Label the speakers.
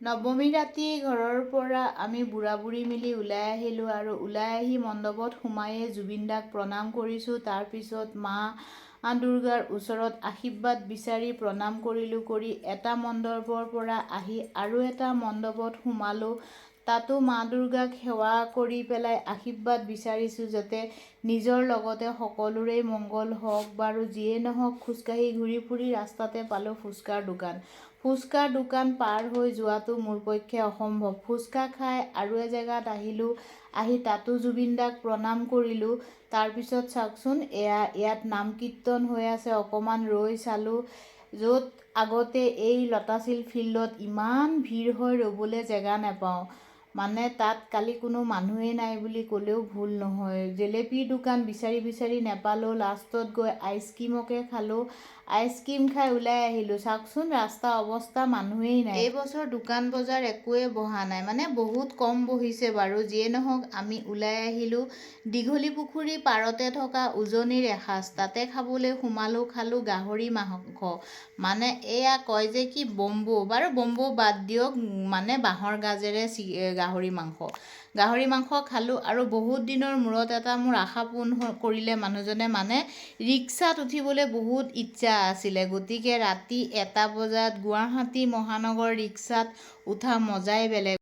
Speaker 1: নৱমী ৰাতি ঘৰৰ পৰা আমি বুঢ়া বুঢ়ী মিলি ওলাই আহিলোঁ আৰু ওলাই আহি মণ্ডপত সোমায়ে জুবিন দাক প্ৰণাম কৰিছোঁ। তাৰপিছত মা দুৰ্গাৰ ওচৰত আশীৰ্বাদ বিচাৰি প্ৰণাম কৰিলোঁ। কৰি এটা মণ্ডপৰ পৰা আহি আৰু এটা মণ্ডপত সোমালোঁ। তাতো মা দুৰ্গাক সেৱা কৰি পেলাই আশীৰ্বাদ বিচাৰিছোঁ যাতে নিজৰ লগতে সকলোৰে মংগল হওক। বাৰু যিয়ে নহওক খোজকাঢ়ি ঘূৰি ফুৰি ৰাস্তাতে পালোঁ ফুচকাৰ দোকান। ফুচকাৰ দোকান পাৰ হৈ যোৱাটো মোৰ পক্ষে অসম্ভৱ। ফুচকা খাই আৰু এজেগাত আহিলোঁ। আহি তাতো জুবিন দাক প্ৰণাম কৰিলোঁ। তাৰপিছত চাওকচোন ইয়াত নাম কীৰ্তন হৈ আছে, অকণমান ৰৈ চালোঁ। য'ত আগতে এই লতাশিল ফিল্ডত ইমান ভিৰ হয় ৰ'বলৈ জেগা নাপাওঁ। মানে তাত কালি কোনো মানুহেই নাই বুলি ক'লেও ভুল নহয়। জেলেপীৰ দোকান বিচাৰি বিচাৰি নাপালোঁ। লাষ্টত গৈ আইচক্ৰীমকে খালোঁ। আইচক্ৰীম খাই ওলাই আহিলোঁ। চাওকচোন ৰাস্তা অৱস্থা, মানুহেই নাই। এইবছৰ দোকান বজাৰ একোৱে বহা নাই, মানে বহুত কম বহিছে। বাৰু যিয়ে নহওক আমি ওলাই আহিলোঁ। দীঘলী পুখুৰী পাৰতে থকা উজনিৰ এসাঁজ, তাতে খাবলৈ সোমালোঁ। খালোঁ গাহৰি মাংস, মানে এয়া কয় যে কি বম্বো। বাৰু বম্বো বাদ দিয়ক, মানে বাঁহৰ গাজেৰে গাহৰি মাংস। গাহৰি মাংস খালোঁ আৰু বহুত দিনৰ মূৰত এটা মোৰ আশা পূৰ্ণ কৰিলে মানুহজনে, মানে ৰিক্সাত উঠিবলৈ বহুত ইচ্ছা আছিলে। গতিকে ৰাতি 1টা বজাত গুৱাহাটী মহানগৰ ৰিক্সাত উঠা মজাই বেলেগ।